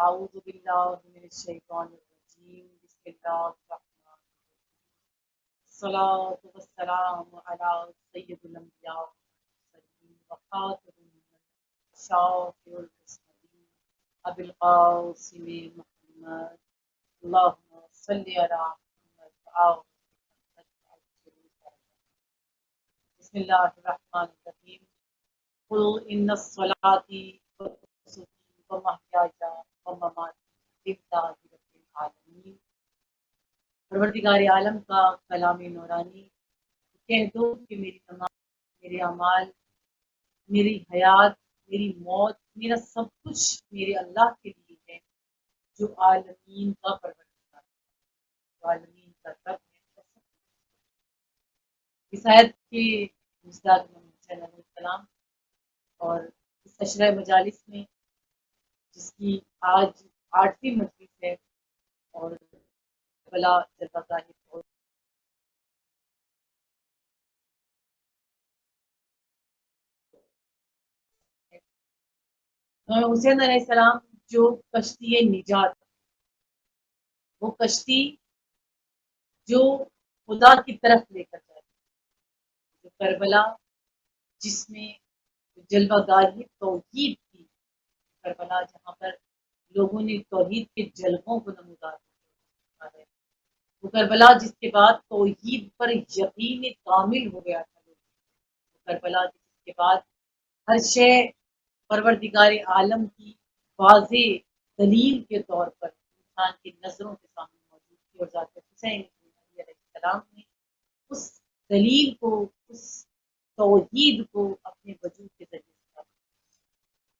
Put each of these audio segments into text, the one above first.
أعوذ بالله من الشيطان الرجيم بسم الله الرحمن الرحيم الصلاة والسلام على سيد الأنبياء والمرسلين وخاتم النبيين شافع المرسلين أبي القاسم محمد اللهم صل على محمد وآل محمد. بسم الله الرحمن الرحيم قل إن الصلاة ونسكي ومحياي ومماتي لله رب العالمین. پروردگار عالم کا کلام نورانی، کہہ دو کہ میری نماز، میرے اعمال، میری حیات، میری موت، میرا سب کچھ میرے اللہ کے لیے ہے جو عالمین کا پروردگار ہے، جو عالمین کا رب ہے. اس آیت کے مصداق میں موسیٰ علیہ السلام اور اس عشرہ مجالس میں جس کی آج 8ویں مجلس ہے اور بلا جلوہ ظاہر اور حسین علیہ السلام جو کشتی نجات، وہ کشتی جو خدا کی طرف لے کر جاتی، جو کربلا جس میں جلوہ گاہی توحید کی، کربلا جہاں پر لوگوں نے توحید کے جلووں کو نمودار کیا ہے، وہ کربلا جس کے بعد توحید پر یقین کامل ہو گیا تھا، وہ کربلا جس کے بعد ہر شے پروردگار عالم کی واضح دلیل کے طور پر انسان کی نظروں کے سامنے موجود تھی، اور ذات حسین علیہ السلام نے اس دلیل کو، اس توحید کو اپنے وجود کے ذریعے سے.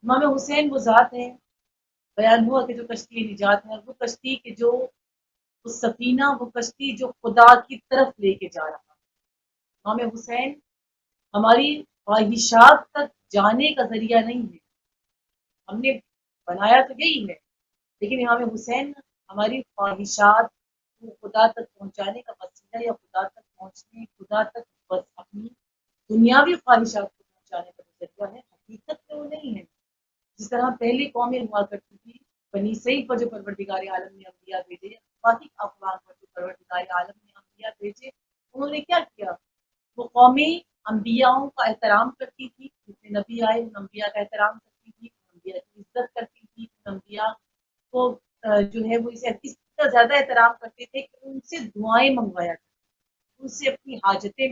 امام حسین وہ ذات ہے، بیان ہوا کہ جو کشتی نجات ہے، وہ کشتی کے جو وہ سفینہ، وہ کشتی جو خدا کی طرف لے کے جا رہا. امام حسین ہماری خواہشات تک جانے کا ذریعہ نہیں ہے، ہم نے بنایا تو یہی ہے، لیکن امام حسین ہماری خواہشات کو خدا تک پہنچانے کا وسیلہ، یا خدا تک پہنچنے، خدا تک بس اپنی دنیاوی خواہشات کو پہنچانے کا ذریعہ ہے. حقیقت میں وہ نہیں ہے. جس طرح پہلی قومیں ہوا کرتی تھی، بنی اسرائیل پر جو پروردگار عالم نے انبیاء بھیجے، باقی اقوام پر جو پروردگار عالم نے انبیاء بھیجے، انہوں نے کیا کیا؟ وہ قومیں انبیاءوں کا احترام کرتی تھی، جتنے نبی آئے ان انبیاء کا احترام کرتی تھی، انبیاء کی عزت کرتی تھی، انبیاء کو جو ہے وہ اس کا زیادہ احترام کرتے تھے کہ ان سے دعائیں منگوایا کرتے، ان سے اپنی حاجتیں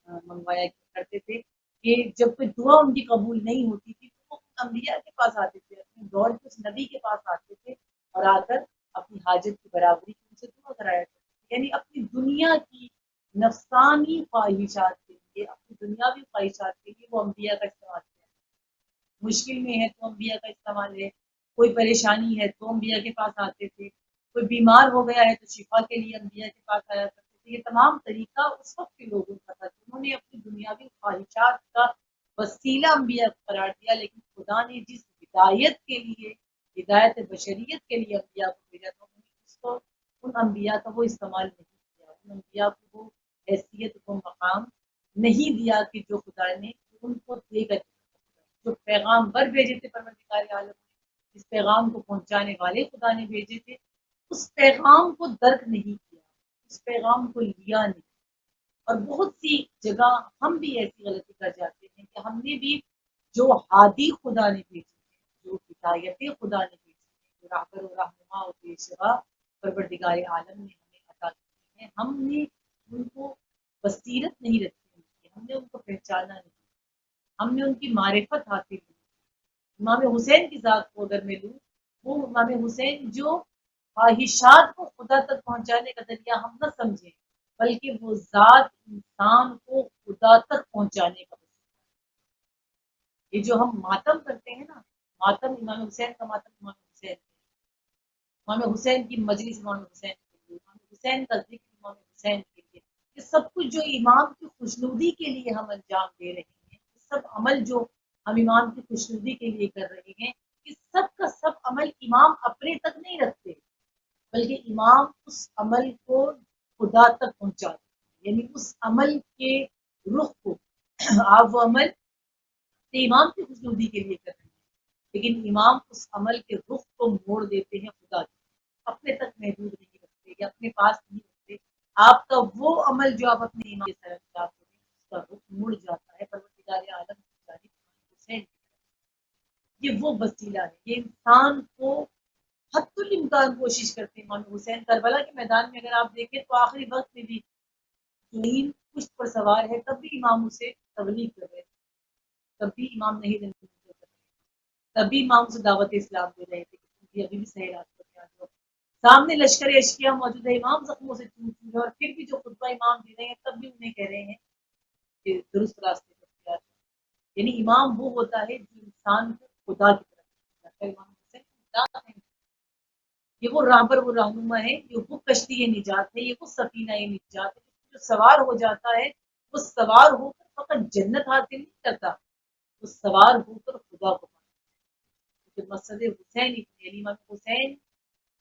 منگوایا کرتے تھے، کہ جب کوئی دعا ان کی قبول نہیں ہوتی تھی تو وہ انبیاء کے پاس آتے تھے، اپنے دور کے اس نبی کے پاس آتے تھے اور آ کر اپنی حاجت کی برابری کی ان سے دعا کرایا کرتے تھے. یعنی اپنی دنیا کی نفسانی خواہشات کے لیے، اپنی دنیاوی خواہشات کے لیے وہ انبیاء کا استعمال کیا. مشکل میں ہے تو انبیاء کا استعمال ہے، کوئی پریشانی ہے تو انبیاء کے پاس آتے تھے، کوئی بیمار ہو گیا ہے تو شفا کے لیے انبیاء کے پاس آیا کرتے تھے. یہ تمام طریقہ اس وقت کے لوگوں کا تھا، جنہوں نے اپنی دنیاوی خواہشات کا وسیلہ انبیاء کو قرار دیا، لیکن خدا نے جس ہدایت کے لیے، ہدایت بشریت کے لیے انبیاء کو بھیجا تھا، اس کو ان انبیاء کا وہ استعمال نہیں کیا، ان انبیاء کو وہ حیثیت، وہ مقام نہیں دیا کہ جو خدا نے ان کو دے کر. جو پیغام بر بھیجے تھے پروردگار عالم نے، اس پیغام کو پہنچانے والے خدا نے بھیجے تھے، اس پیغام کو درک نہیں کیا، اس پیغام کو لیا نہیں. اور بہت سی جگہ ہم بھی ایسی غلطی کر جاتے ہیں کہ ہم نے بھی جو ہادی خدا نے بھیجی ہے، جو ہدایتیں خدا نے بھیجی ہیں، جو راہبر و رہنما و پیشوا پروردگار عالم نے ہمیں عطا کی ہیں، ہم نے ان کو بصیرت نہیں رکھی، ہم نے ان کو پہچانا نہیں، ہم نے ان کی معرفت حاصل کی. امام حسین کی ذات کو اگر میں لوں، وہ امام حسین جو خواہشات کو خدا تک پہنچانے کا ذریعہ ہم نہ سمجھیں، بلکہ وہ ذات انسان کو خدا تک پہنچانے کا وسیلہ. یہ جو ہم ماتم کرتے ہیں نا، ماتم امام حسین کا ماتم، امام حسین کی مجلس امام حسین کے لیے، امام حسین کا ذکر امام حسین کے لیے، یہ سب کچھ جو امام کی خوشنودی کے لیے ہم انجام دے رہے ہیں، یہ سب عمل جو ہم امام کی خوشنودی کے لیے کر رہے ہیں، یہ سب کا سب عمل امام اپنے تک نہیں رکھتے، بلکہ امام اس عمل کو خدا تک پہنچاتے ہیں. یعنی اس عمل کے رخ کو آپ وہ عمل امام کی خوشنودی کے لیے کر رہے ہیں. لیکن امام اس عمل کے رخ کو موڑ دیتے ہیں خدا کی، اپنے تک محدود نہیں رکھتے یا اپنے پاس نہیں رکھتے. آپ کا وہ عمل جو آپ اپنے امام کے ساتھ کرتے ہیں اس کا رخ مڑ جاتا ہے پروردگار عالم کی جانب حسین. یہ وہ وسیلہ ہے، یہ انسان کو حتی الامکان کوشش کرتے ہیں. امام حسین کربلا کے میدان میں اگر آپ دیکھیں تو آخری وقت میں بھی زمین پشت پر سوار ہے تب بھی امام اسے تبلیغ کر رہے تھے، تب بھی امام نہیں رہے، تب بھی امام سے دعوت اسلام دے رہے تھے کہ ابھی بھی صحیح راستہ پہ آ جاؤ. سامنے لشکر اشکیا موجود ہے، امام زخموں سے چور چور ہے اور پھر بھی جو خطبہ امام دے رہے ہیں تب بھی انہیں کہہ رہے ہیں کہ درست راستے پر آ جاؤ. یعنی امام وہ ہوتا ہے جو انسان کو خدا کی طرف ہے. امام حسین خدا ہے، یہ وہ راہبر، وہ رہنما ہے، یہ وہ کشتی نجات ہے، یہ وہ سفینہ نجات ہے. جو سوار ہو جاتا ہے وہ سوار ہو کر فقط جنت حاصل نہیں کرتا، وہ سوار ہو کر خدا کو پاتا. مسجد حسین ابن امام حسین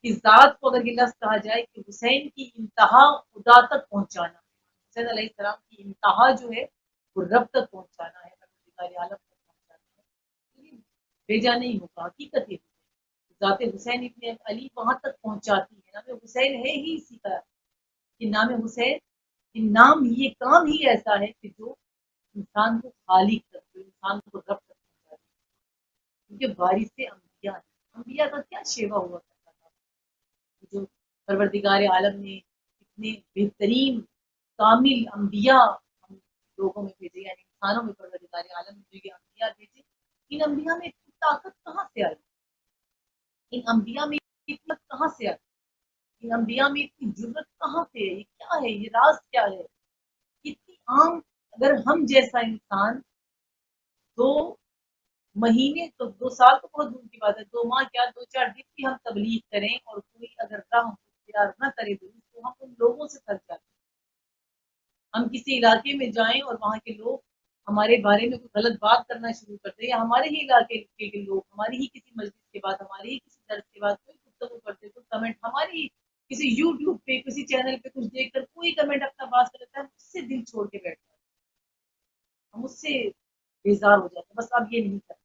کی ذات کو اگر یہ لفظ کہا جائے کہ حسین کی انتہا خدا تک پہنچانا، حسین علیہ السلام کی انتہا جو ہے وہ رب تک پہنچانا ہے، عالم تک پہنچانا ہے، بھیجا نہیں ہوگا. حقیقت یہ ذات حسین ابن علی وہاں تک پہنچاتی ہے. نام حسین ہے ہی اسی کا کہ نام حسین، نام یہ کام ہی ایسا ہے کہ جو انسان کو خالق تک، جو انسان کو رب تک پہنچاتی ہے. کیونکہ وارث انبیاء ہے. انبیاء کا کیا شیوا ہوا کرتا تھا جو پروردگار عالم نے اتنے بہترین کامل انبیاء ہم لوگوں میں بھیجے، یعنی انسانوں میں پروردگار عالم نے جو یہ انبیاء بھیجے، ان انبیاء میں اتنی طاقت کہاں سے آئی؟ ان انبیاء میں حکمت کہاں سے آئی؟ ان انبیاء میں اتنی جرت کہاں سے ہے؟ یہ کیا ہے؟ یہ راز کیا ہے؟ اتنی عام، اگر ہم جیسا انسان 2 مہینے تو 2 سال تو بہت دور کی بات ہے، 2 ماہ کیا 2-4 دن کی ہم تبلیغ کریں اور کوئی اگر راہ اختیار نہ کرے تو ہم ان لوگوں سے تھک جاتے ہیں. ہم کسی علاقے میں جائیں اور وہاں کے لوگ ہمارے بارے میں کوئی غلط بات کرنا شروع کرتے، یا ہمارے ہی علاقے کے لوگ ہماری ہی کسی مجلس کے بعد، ہماری ہی کسی درس کے بعد کوئی گفتگو کرتے، کوئی کمنٹ ہماری کسی یوٹیوب پہ کسی چینل پہ کچھ دیکھ کر کوئی کمنٹ اپنا بات کرتا ہے، ہم اس سے دل چھوڑ کے بیٹھتے ہیں، ہم اس سے بیزار ہو جاتے ہیں. بس اب یہ نہیں کرتے،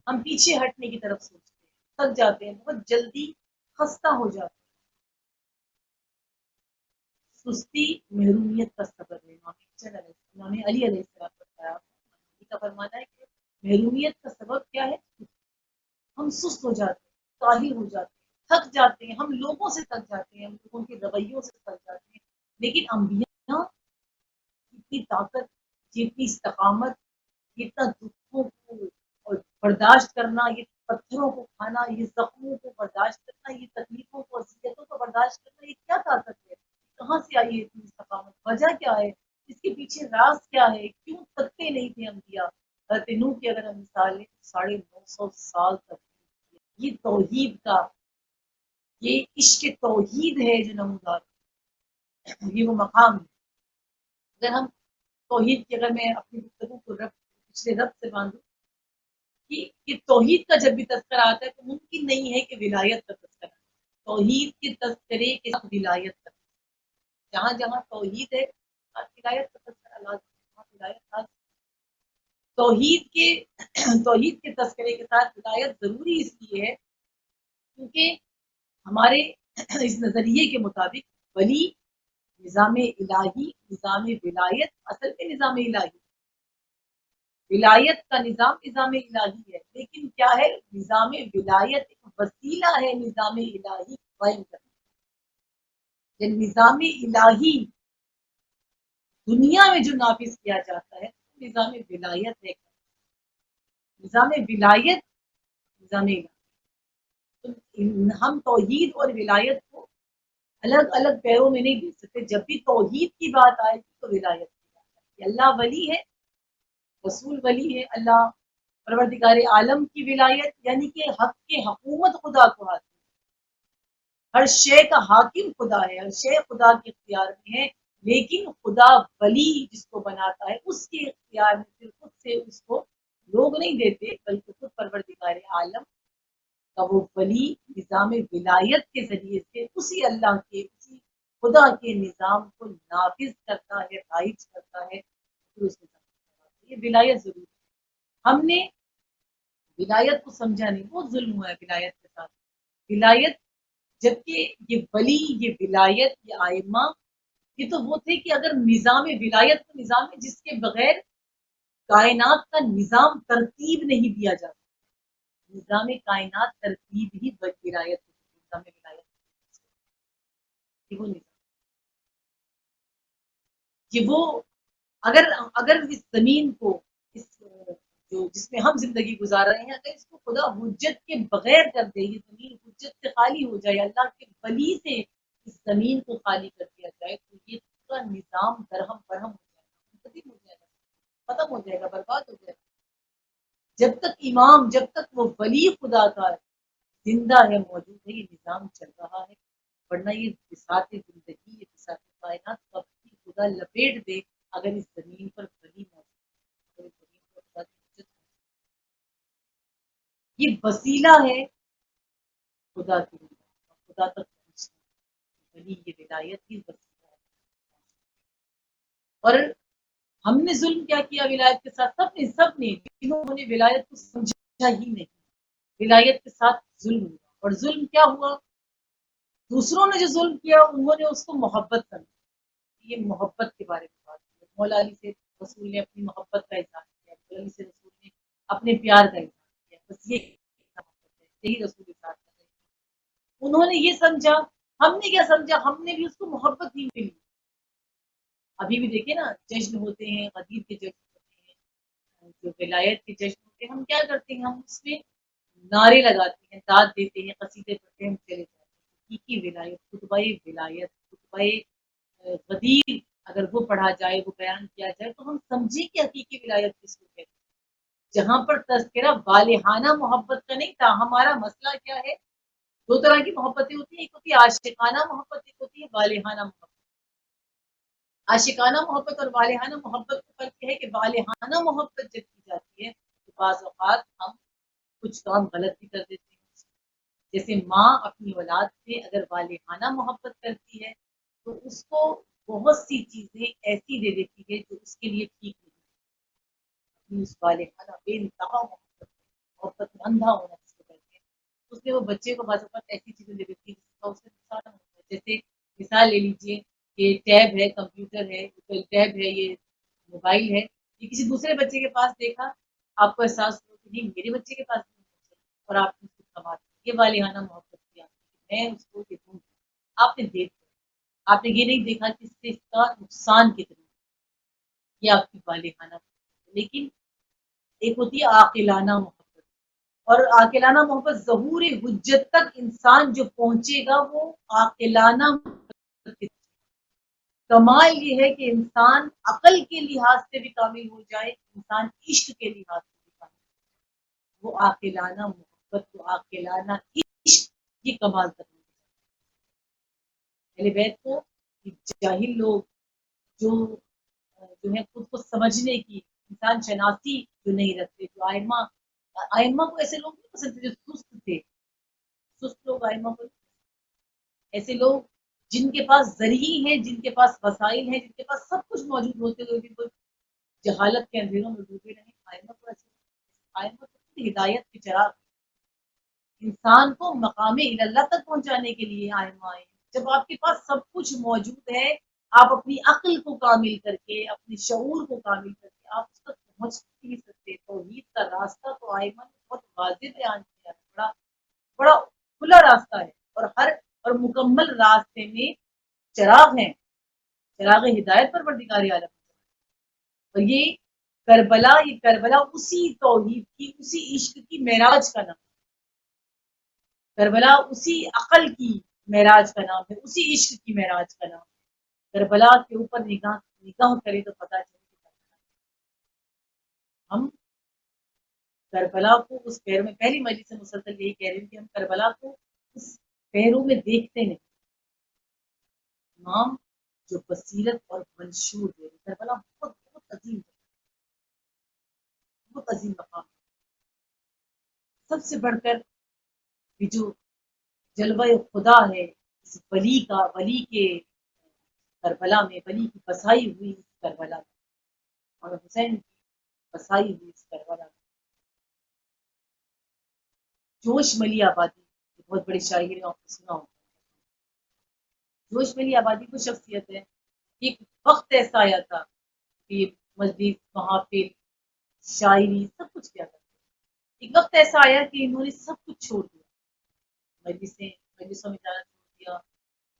ہم پیچھے ہٹنے کی طرف سوچتے ہیں، تھک جاتے ہیں، بہت جلدی خستہ ہو جاتے ہیں. سستی محرومیت کا سبب ہے. امام علی علیہ السلام بتایا کا فرمانا ہے کہ محرومیت کا سبب کیا ہے؟ ہم سست ہو جاتے ہیں، کاہل ہو جاتے ہیں، تھک جاتے ہیں، ہم لوگوں سے تھک جاتے ہیں، ہم لوگوں کے رویوں سے تھک جاتے ہیں. لیکن انبیاء اتنی طاقت، جتنی استقامت، اتنا دکھوں کو اور برداشت کرنا، یہ پتھروں کو کھانا، یہ زخموں کو برداشت کرنا، یہ تکلیفوں کو، اذیتوں کو برداشت کرنا، یہ کیا طاقت ہے؟ کہاں سے آئی ہے اتنی استقامت؟ وجہ کیا ہے؟ اس کے پیچھے راز کیا ہے؟ کیوں تھکتے نہیں تھے انبیاء؟ حضرت نوح کی اگر ہم مثال لیں تو 950 سال تک یہ توحید کا، یہ عشق توحید ہے جو نمودار، یہ وہ مقام ہے. اگر ہم توحید کی، اگر میں اپنی گفتگو کو پچھلے رب سے باندھوں کہ توحید کا جب بھی تذکرہ آتا ہے تو ممکن نہیں ہے کہ ولایت کا تذکرہ. توحید کے تذکرے کے ساتھ ولایت کا، جہاں جہاں توحید ہے ولایت کا تذکرہ لازم، ولایت لازم. توحید کے تذکرے کے ساتھ ولایت ضروری اس لیے ہے کیونکہ ہمارے اس نظریے کے مطابق ولی نظام الہی، نظام ولایت اصل میں نظام الہی، ولایت کا نظام الہی ہے، لیکن کیا ہے؟ نظام ولایت ایک وسیلہ ہے نظام الہی قائم کرنے. یہ نظام الہی دنیا میں جو نافذ کیا جاتا ہے نظام ولایت ہے. نظام ولایت، نظام الہی. ہم توحید اور ولایت کو الگ الگ پیروں میں نہیں دیکھ سکتے. جب بھی توحید کی بات آئے گی تو ولایت کی بات آئے گی. اللہ ولی ہے، رسول ولی ہے، اللہ پروردگار عالم کی ولایت یعنی کہ حق کی حکومت خدا کو حاصل ہے. ہر شے کا حاکم خدا ہے، ہر شے خدا کے اختیار میں ہے، لیکن خدا ولی جس کو بناتا ہے اس کے اختیار میں پھر خود سے اس کو لوگ نہیں دیتے، بلکہ خود پروردگار عالم کا وہ ولی نظام ولایت کے ذریعے سے اسی اللہ کے، اسی خدا کے نظام کو نافذ کرتا ہے، رائج کرتا ہے. یہ ولایت ضرور ہے. ہم نے ولایت کو سمجھا نہیں، بہت ظلم ہوا ہے ولایت کے ساتھ. ولایت، جبکہ یہ ولی، یہ ولایت، یہ آئمہ، یہ تو وہ تھے کہ اگر نظام ولایت کو نظام ہے جس کے بغیر کائنات کا نظام ترتیب نہیں دیا جاتا. نظام کائنات ترتیب ہی ولایت، نظام ولایت وہ نظام کہ وہ اگر اگر اس زمین کو، اس جو جس میں ہم زندگی گزار رہے ہیں، اگر اس کو خدا حجت کے بغیر کر دے، یہ زمین حجت سے خالی ہو جائے، اللہ کے ولی سے اس زمین کو خالی کر دیا جائے، تو یہ پورا نظام درہم برہم ہو جائے گا، منتظم ہو جائے گا، ختم ہو جائے گا، برباد ہو جائے گا. جب تک امام، جب تک وہ ولی خدا کا زندہ ہے، موجود ہے، یہ نظام چل رہا ہے. ورنہ یہ بساط زندگی، یہ بساط کائنات کب کی خدا لپیٹ دے اگر اس زمین پر ولی موجود ہے، اگر اس زمین پر خدا کی حجت موجود ہے. یہ وسیلہ ہے خدا کی خدا تک پہنچنے، ولی یہ ولایت کی وسیلہ ہے. اور ہم نے ظلم کیا کیا ولایت کے ساتھ؟ سب نے جنہوں نے ولایت کو سمجھا ہی نہیں، ولایت کے ساتھ ظلم ہوا. اور ظلم کیا ہوا؟ دوسروں نے جو ظلم کیا انہوں نے اس کو محبت سمجھا. یہ محبت کے بارے میں بات کی. مولا علی سے رسول نے اپنی محبت کا اظہار کیا، مولا علی سے رسول نے اپنے پیار کا اظہار کیا. بس یہ محبت ہے، یہی رسول اظہار کر رہے ہیں. انہوں نے یہ سمجھا، ہم نے کیا سمجھا؟ ہم نے بھی اس کو محبت ہی ملی. ابھی بھی دیکھیں نا، جشن ہوتے ہیں، غدیر کے جشن ہوتے ہیں، جو ولایت کے جشن ہوتے ہیں، ہم کیا کرتے ہیں؟ ہم اس میں نعرے لگاتے ہیں، داد دیتے ہیں، قصیدے پڑھتے ہیں، ہم چلے جاتے ہیں. حقیقی ولایت، خطبہ ولایت، خطبہ غدیر اگر وہ پڑھا جائے، وہ بیان کیا جائے، تو ہم سمجھیں کہ حقیقی ولایت کس کو کہتے ہیں. جہاں پر تذکرہ والہانہ محبت کا نہیں تھا. ہمارا مسئلہ کیا ہے؟ دو طرح کی محبتیں ہوتی ہیں، ایک ہوتی ہے عاشقانہ محبت، ایک ہوتی ہے والہانہ محبت. عاشقانہ محبت اور والہانہ محبت کا فرق یہ ہے کہ والہانہ محبت جب کی جاتی ہے تو بعض اوقات ہم کچھ کام غلط بھی کر دیتے ہیں. جیسے ماں اپنی اولاد سے اگر والہانہ محبت کرتی ہے تو اس کو بہت سی چیزیں ایسی دے دیتی ہے جو اس کے لیے ٹھیک نہیں. اپنی اس والہانہ بے انتہا محبت، محبت میں اندھا ہونا جس کو کہتے ہیں، اس میں وہ بچے کو بعض اوقات ایسی چیزیں دے دیتی ہے جس کا اس سے نقصان ہوتا ہے. جیسے مثال لے لیجیے کہ ٹیب ہے، کمپیوٹر ہے، ٹیب ہے، یہ موبائل ہے، یہ کسی دوسرے بچے کے پاس دیکھا، آپ کو احساس ہو کہ نہیں میرے بچے کے پاس نہیں ہونا چاہیے، اور آپ نے اس کو سنبھال لیا. یہ والہانہ محبت کیا، میں اس کو یہ دوں گی. آپ نے دیکھ لیا، آپ نے یہ نہیں دیکھا کہ اس سے اس کا نقصان کتنا ہے. یہ آپ کی والہانہ محبت. لیکن ایک ہوتی ہے عاقلانہ محبت، اور عاقلانہ محبت ظہور حجت تک انسان جو پہنچے گا وہ عاقلانہ محبت. کمال یہ ہے کہ انسان عقل کے لحاظ سے بھی کامل ہو جائے، انسان عشق کے لحاظ سے بھی کامل ہو جائے. وہ عاقلانہ محبت، وہ عاقلانہ عشق، یہ کمال تک نہیں. اہل بیت کو جاہل لوگ جو ہے خود کو سمجھنے کی، انسان شناسی جو نہیں رکھتے، جو آئمہ کو ایسے لوگ نہیں پسند تھے جو سست تھے. سست لوگ آئمہ کو، ایسے لوگ جن کے پاس ذریعے ہیں، جن کے پاس وسائل ہیں، جن کے پاس سب کچھ موجود ہوتے ہوئے بھی کوئی جہالت کے اندھیروں میں ڈوبے رہے. آئمہ کو ایسے، آئمہ کو ہدایت کے چراغ، انسان کو مقام اللہ تک پہنچانے کے لیے آئمہ آئے. جب آپ کے پاس سب کچھ موجود ہے، آپ اپنی عقل کو کامل کر کے، اپنے شعور کو کامل کر کے آپ اس تک پہنچ نہیں سکتے. توحید کا راستہ تو آئمہ نے بہت واضح بیان کیا ہے، بڑا بڑا کھلا راستہ ہے. اور مکمل راستے میں چراغ ہیں، چراغ ہدایت پر پردگار عالم. اور یہ کربلا اسی توحید کی، اسی عشق کی معراج کا نام. کربلا اسی عقل کی معراج کا نام ہے، اسی عشق کی معراج کا نام ہے. کربلا کے اوپر نگاہ کرے تو پتہ چلے کہ ہم کربلا کو اس پہرو میں، پہلی مجلس سے مسلسل یہی کہہ رہی ہوں کہ ہم کربلا کو اس پہرو میں دیکھتے نہیں. امام جو بصیرت اور منشور ہے، کربلا بہت بہت عظیم ہے، بہت عظیم مقام ہے. سب سے بڑھ کر یہ جو جلوہ خدا ہے اس ولی کا، ولی کے کربلا میں، ولی کی بسائی ہوئی اس کربلا میں، اور حسین کی بسائی ہوئی اس کربلا میں. جوش ملی آبادی بہت بڑے شاعر ہیں، آپ نے سنا ہوگا. جوش ملی آبادی وہ شخصیت ہے. ایک وقت ایسا آیا تھا کہ مجلس محافل شاعری سب کچھ کیا کرتے. ایک وقت ایسا آیا کہ انہوں نے سب کچھ چھوڑ دیا. مجلسوں میں جانا چھوڑ دیا،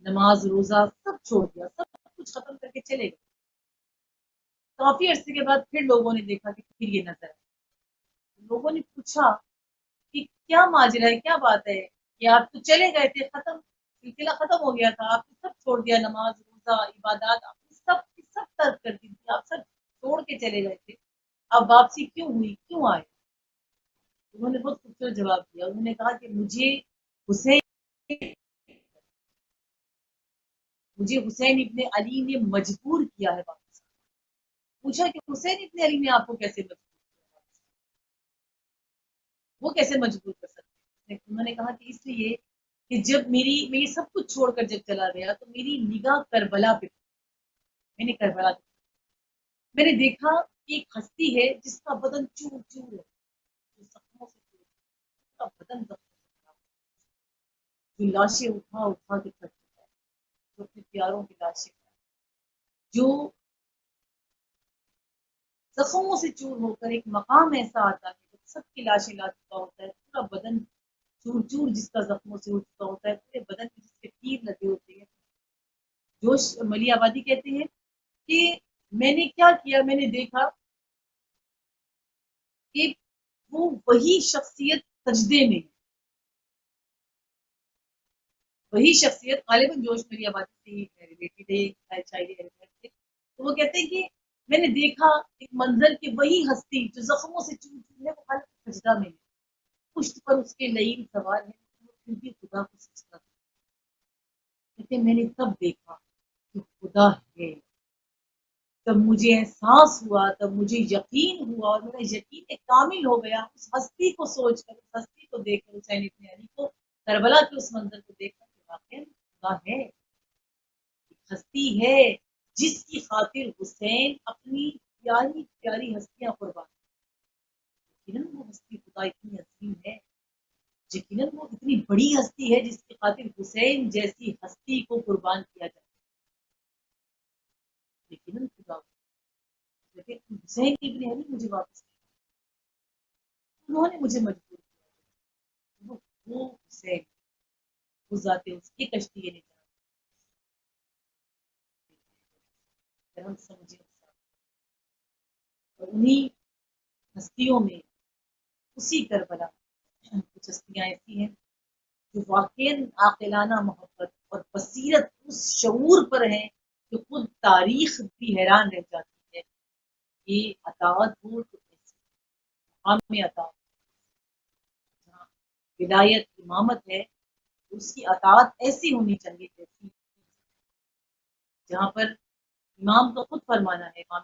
نماز روزہ سب چھوڑ دیا، سب کچھ ختم کر کے چلے گئے. کافی عرصے کے بعد پھر لوگوں نے دیکھا کہ پھر یہ نظر آیا. لوگوں نے پوچھا کہ کیا ماجرا ہے، کیا بات ہے کہ آپ تو چلے گئے تھے، ختم سلسلہ ختم ہو گیا تھا، آپ نے سب چھوڑ دیا، نماز روزہ عبادات آپ نے سب ترک کر دی تھی، آپ سب چھوڑ کے چلے گئے تھے، اب واپسی کیوں ہوئی، کیوں آئے؟ انہوں نے بہت خوبصورت جواب دیا. انہوں نے کہا کہ مجھے حسین ابن علی نے مجبور کیا ہے واپس. پوچھا کہ حسین ابن علی نے آپ کو کیسے مجبور کیا؟ وہ کیسے مجبور کر سکتے ہیں؟ انہوں نے کہا کہ اس لیے کہ جب میں یہ سب کچھ چھوڑ کر جب چلا گیا تو میری نگاہ کربلا پہ. میں نے کربلا دیکھا، میں نے دیکھا کہ ایک ہستی ہے جس کا بدن چور چور ہے، جو زخموں سے چور ہے، اس کا بدن زخموں سے خراب ہے، جو لاشیں اٹھا اٹھا کے پھٹ چکا ہے، جو اپنے پیاروں کی لاشیں جو زخموں سے چور ہو کر ایک مقام ایسا آتا ہے جب سب کی لاشیں لا چکا ہوتا ہے، پورا بدن چور چور جس کا زخموں سے اٹھ چکا ہوتا ہے، پورے بدن میں جس کے تیر لگے ہوتے ہیں. جوش ملی آبادی کہتے ہیں کہ میں نے کیا کیا، میں نے دیکھا کہ وہ وہی شخصیت سجدے میں، وہی شخصیت غالباً جوش ملی آبادی سے ہی ریلیٹڈ ہے شاعری سے. تو وہ کہتے ہیں کہ میں نے دیکھا ایک منظر کہ وہی ہستی جو زخموں سے چور چور ہے وہ غالباً سجدہ میں ہے، پشت پر اس کے لعین سوار ہے، وہ پھر بھی خدا کو سجدہ کرتا ہے. کہتے ہیں میں نے تب دیکھا کہ خدا ہے، تب مجھے احساس ہوا، تب مجھے یقین ہوا، اور میرا یقین کامل ہو گیا اس ہستی کو سوچ کر، اس ہستی کو دیکھ کر، حسین ابن علی کو کربلا کے اس منظر کو دیکھ کر کہ واقعی خدا ہے، ہستی ہے جس کی خاطر حسین اپنی پیاری پیاری ہستیاں قربان. یقیناً وہ ہستی خدا اتنی عظیم ہے، یقیناً وہ اتنی بڑی ہستی ہے جس کی خاطر حسین جیسی ہستی کو قربان کیا جائے. یقیناً خدا لیکن حسین ابن علی مجھے واپس نہیں، انہوں نے مجھے مجبور کیا. وہ حسین، وہ ذات اس کی کشتی ہے نجات. اگر ہم سمجھیں اور انہی ہستیوں میں اسی کربلا کچھ ہستیاں ایسی ہیں جو واقعی عاقلانہ محبت اور بصیرت اس شعور پر ہیں کہ خود تاریخ بھی حیران رہ جاتی ہے. یہ اطاعت ہو تو ایسی مقام میں اطاعت، جہاں ولایت امامت ہے اس کی اطاعت ایسی ہونی چاہیے جیسی جہاں پر امام کا خود فرمانا ہے. امام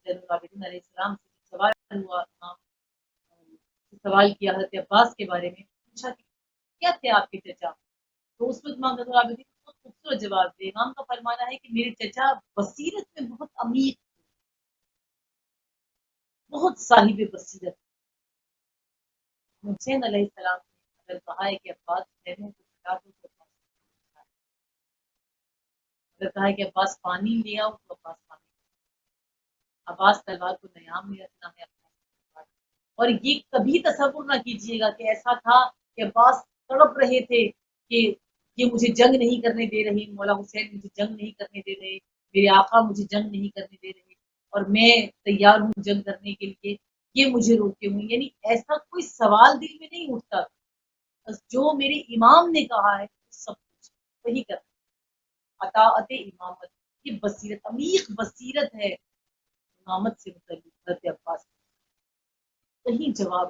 زین العابدین علیہ السلام سے سوال ہوا، امام سوال کیا حضرت عباس کے بارے میں، پوچھا کہ کیا تھے آپ کے چچا؟ تو اس وقت امام زین العابدین نے بہت خوبصورت جواب دیا. امام کا فرمانا ہے کہ میرے چچا بصیرت میں بہت عمیق، بہت صاحب بصیرت. حسین علیہ السلام نے اگر کہا ہے کہ عباس رہنے کو بتا دو تو اگر کہا ہے کہ عباس پانی لے آؤ تو عباس پانی. عباس تلوار کو نیام میں رکھنا ہے اپنا. اور یہ کبھی تصور نہ کیجیے گا کہ ایسا تھا کہ عباس تڑپ رہے تھے کہ یہ مجھے جنگ نہیں کرنے دے رہے، مولا حسین مجھے جنگ نہیں کرنے دے رہے، میرے آقا مجھے جنگ نہیں کرنے دے رہے، اور میں تیار ہوں جنگ کرنے کے لیے، یہ مجھے روکے ہوئے. یعنی ایسا کوئی سوال دل میں نہیں اٹھتا. بس جو میرے امام نے کہا ہے سب کچھ وہی کرنا. اطاعت امامت، یہ بصیرت، عمیق بصیرت ہے امامت سے متعلق حضرت عباس. کہیں جواب،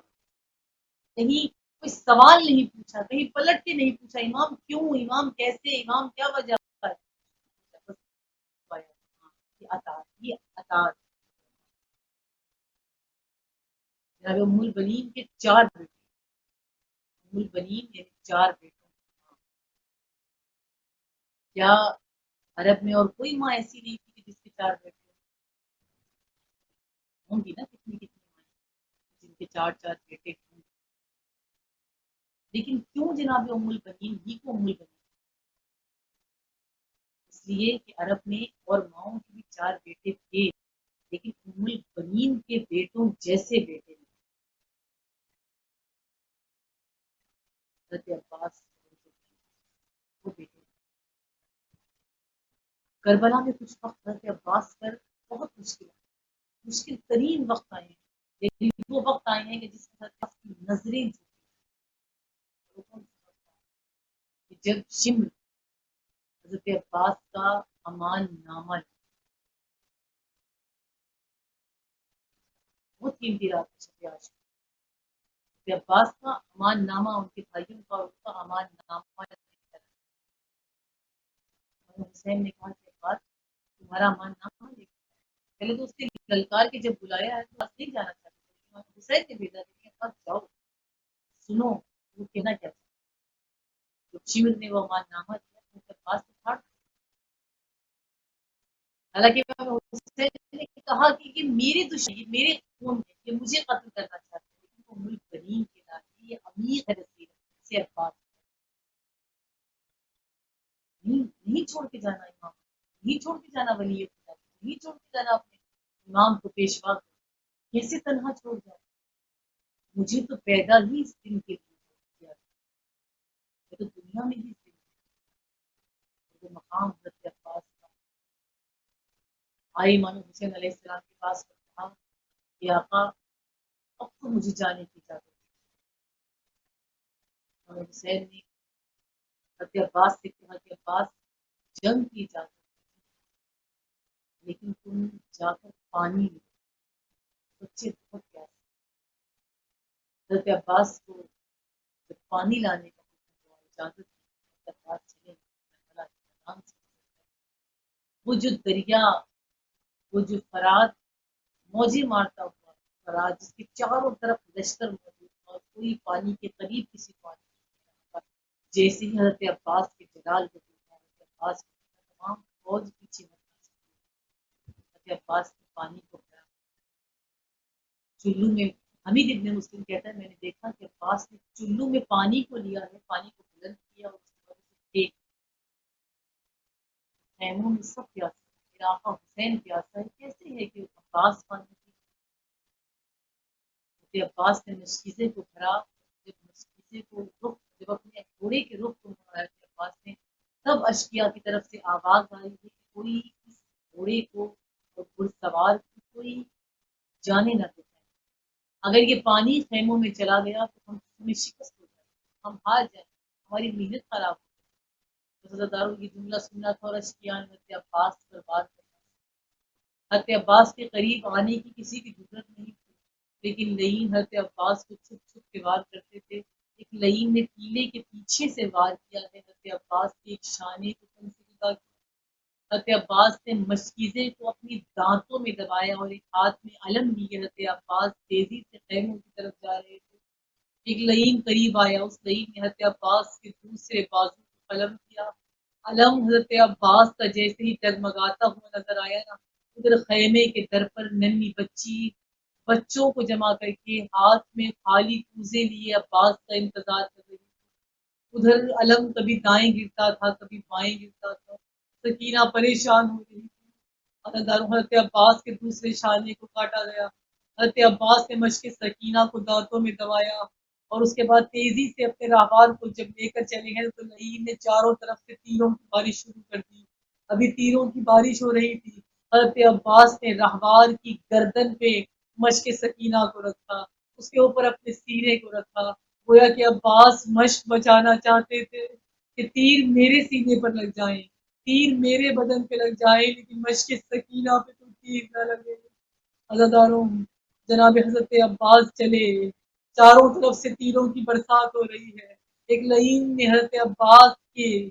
کہیں کوئی سوال نہیں پوچھا، کہیں پلٹ کے نہیں پوچھا امام کیوں، امام کیسے، امام کیا وجہ ہے. یہ اطاعت، یہ اطاعت. جناب ام البنین کے 4 بیٹے، ام البنین یعنی 4 بیٹے. کیا عرب میں اور کوئی ماں ایسی نہیں تھی کہ جس کے 4 بیٹے ہوں گی نا؟ کتنی کتنی مائیں جن کے 4 4 بیٹے ہوں. لیکن کیوں جناب ام البنین ہی کو ام البنین؟ اس لیے کہ عرب میں اور ماؤں کے بھی 4 بیٹے تھے، لیکن ام البنین کے بیٹوں جیسے بیٹے نہیں۔ حضرت عباس وہ بیٹے، کربلا میں کچھ وقت حضرت عباس پر بہت مشکل ترین وقت آئے ہیں، لیکن وہ وقت آئے ہیں کہ جس میں حضرت عباس کی نظریں کہ جب شمر حضرت عباس کا امان نامہ بہت قیمتی رات شب عاشور، حضرت عباس کا امان نامہ ان کے بھائیوں کا اور ان کا امان نامہ حسین نے کہا کہ بات تمہارا امان نامہ لے، پہلے تو اس نے للکار کے جب بلایا ہے تو نہیں جانا چاہتے، حسین نے بھیجا کہ بس جاؤ سنو وہ کہنا کیا تھا۔ جب شیور نے وہ امان نامہ دیا تو اس کے پاس تو پھاڑ، حالانکہ حسین نے کہا کہ یہ میرے دشمن میرے خون میں یہ مجھے قتل کرنا چاہتے ہیں، لیکن وہ ملک بنین کے لاتے یہ امیر ہے رسول سے بات نہیں چھوڑ کے جانا امام، نہیں چھوڑ کے جانا ولی خدا، نہیں چھوڑ کے جانا اپنے امام کو پیشوا کو، کیسے تنہا چھوڑ جائے؟ مجھے تو پیدا ہی اس دن کے لیے کیا، میں تو دنیا میں ہی اس دن وہ مقام حضرت عباس کا آئی امام حسین علیہ السلام کے پاس کہا کہ آقا اب تو مجھے جانے کی اجازت ہے۔ امام حسین نے حضرت عباس سے کہا کہ عباس جنگ کی اجازت لیکن تم جا کر پانی لو، بچے بہت پیاسے۔ حضرت عباس کو جب پانی لانے کا اجازت دی، عباس چلے وہ جو دریا، وہ جو فرات موجیں مارتا ہوا فرات، جس کے چاروں طرف لشکر موجود اور کوئی پانی کے قریب کسی کو آنے، جیسے ہی حضرت عباس کے جلال کو دیکھا، حضرت عباس کو تمام فوج پیچھے ہٹنا سکتی، حضرت عباس نے پانی کو پیا چلو میں۔ حمید ابن مسلم کہتا ہے میں نے دیکھا کہ عباس نے چلو میں پانی کو لیا ہے، پانی کو بلند کیا اور اس کے بعد اسے پھینک، خیموں میں سب پیاسے، میرا آقا حسین پیاسا ہے، کیسے ہے کہ عباس پانی کی؟ عباس نے مشکیزے کو بھرا، جب مشکیزے کو رخ جب اپنے گھوڑے کے رخ کو مڑایا کہ عباس نے، تب اشکیا کی طرف سے آواز آئی کہ کوئی اس گھوڑے کو اور گھڑ سوار کی کوئی جانے نہ دے، اگر یہ پانی خیموں میں چلا گیا تو ہم ہمیں شکست ہو جائے، ہم ہار جائیں، ہماری محنت خراب ہو جائے۔ حضرت داروں کی جملہ سننا تھا اور اشکیا نے حضرت عباس پر بات کرنا، حضرت عباس کے قریب آنے کی کسی کی ضرورت نہیں تھی، لیکن لعین حضرت عباس کو چھپ چھپ کے وار کرتے تھے۔ ایک لعین نے ٹیلے کے پیچھے سے وار کیا ہے، حضرت عباس کے ایک شانے کو تم سے جدا کیا، حضرت عباس نے مشکیزے کو اپنی دانتوں میں دبایا اور ایک ہاتھ میں علم لیے حضرت عباس تیزی سے خیموں کی طرف جا رہے تھے، ایک لعین قریب آیا، اس لعین نے حضرت عباس کے دوسرے بازو کو قلم کیا، علم حضرت عباس کا جیسے ہی ڈگمگاتا ہوا نظر آیا نا، ادھر خیمے کے در پر ننھی بچی بچوں کو جمع کر کے ہاتھ میں خالی کوزے لیے عباس کا انتظار کر رہی تھی، ادھر علم کبھی دائیں گرتا تھا کبھی بائیں گرتا تھا، سکینہ پریشان ہو رہی تھی، حضرت عباس کے دوسرے شانے کو کاٹا گیا، حضرت عباس نے مشق سکینہ کو دانتوں میں دبایا اور اس کے بعد تیزی سے اپنے راہوار کو جب لے کر چلے ہیں تو لعین نے چاروں طرف سے تیروں کی بارش شروع کر دی، ابھی تیروں کی بارش ہو رہی تھی، حضرت عباس نے راہوار کی گردن پہ مشق سکینہ کو رکھا، اس کے اوپر اپنے سینے کو رکھا، گویا کہ عباس مشق بچانا چاہتے تھے کہ تیر میرے سینے پر لگ جائیں، تیر میرے بدن پہ لگ جائے لیکن مشق سکینہ پہ تو تیر نہ لگے۔ عزاداروں جناب حضرت عباس چلے، چاروں طرف سے تیروں کی برسات ہو رہی ہے، ایک لعین نے حضرت عباس کے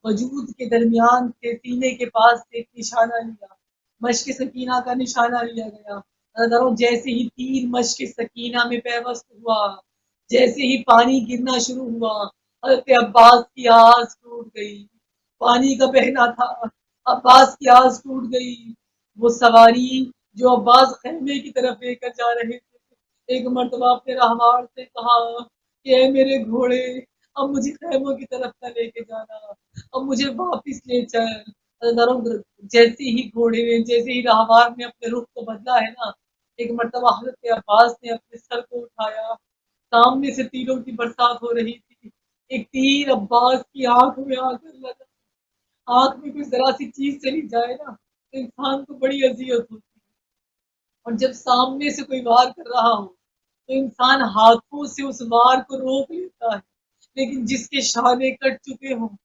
وجود کے درمیان سے سینے کے پاس سے ایک نشانہ لیا، مشق سکینہ کا نشانہ لیا گیا، عزاداروں جیسے ہی تیر مشق سکینہ میں پیوست ہوا، جیسے ہی پانی گرنا شروع ہوا، حضرت عباس کی آس ٹوٹ گئی، پانی کا بہنا تھا، عباس کی آس ٹوٹ گئی، وہ سواری جو عباس خیمے کی طرف لے کر جا رہے تھے، ایک مرتبہ اپنے راہوار سے کہا کہ اے میرے گھوڑے، اب مجھے خیموں کی طرف نہ لے کے جانا، اب مجھے واپس لے چل۔ جیسے ہی گھوڑے نے، جیسے ہی راہوار نے اپنے رخ کو بدلا ہے نا، ایک مرتبہ حضرت عباس نے اپنے سر کو اٹھایا، سامنے سے تیروں کی برسات ہو رہی تھی، ایک تیر عباس کی آنکھ میں آ کر لگا۔ آنکھ میں کوئی ذرا سی چیز چلی جائے نا تو انسان کو بڑی اذیت ہوتی ہے، اور جب سامنے سے کوئی وار کر رہا ہو تو انسان ہاتھوں سے اس وار کو روک لیتا ہے، لیکن جس کے شانے کٹ چکے ہوں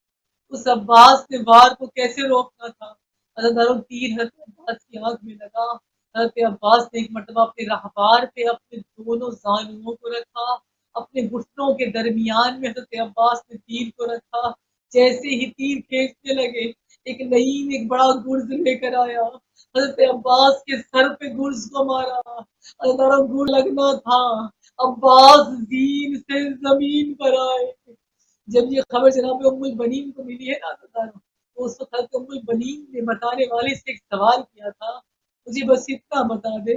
اس عباس نے وار کو کیسے روکنا تھا؟ حضرت تیر حضرت عباس کی آنکھ میں لگا۔ حضرت عباس نے ایک مرتبہ اپنے راہبار پہ اپنے دونوں زانوؤں کو رکھا، اپنے گھٹنوں کے درمیان میں حضرت عباس نے تیر کو رکھا۔ جیسے ہی تیر کھینچنے لگے، ایک نعیم ایک بڑا گرز لے کر آیا، حضرت عباس کے سر پہ گرز کو مارا۔ حضرت گرز لگنا تھا، عباس زین سے زمین پر آئے۔ جب یہ خبر جناب ام البنین کو ملی ہے نا تو اس وقت ام البنین نے بتانے والے سے ایک سوال کیا تھا، مجھے بس اتنا بتا دے،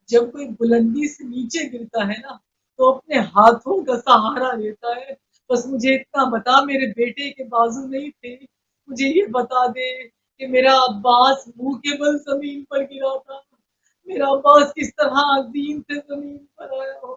جب کوئی بلندی سے نیچے گرتا ہے نا تو اپنے ہاتھوں کا سہارا لیتا ہے، بس مجھے اتنا بتا، میرے بیٹے کے بازو نہیں تھے، مجھے یہ بتا دے کہ میرا عباس منہ کے بل زمین پر گرا تھا، میرا عباس کس طرح عظیم سے زمین پر آیا ہو۔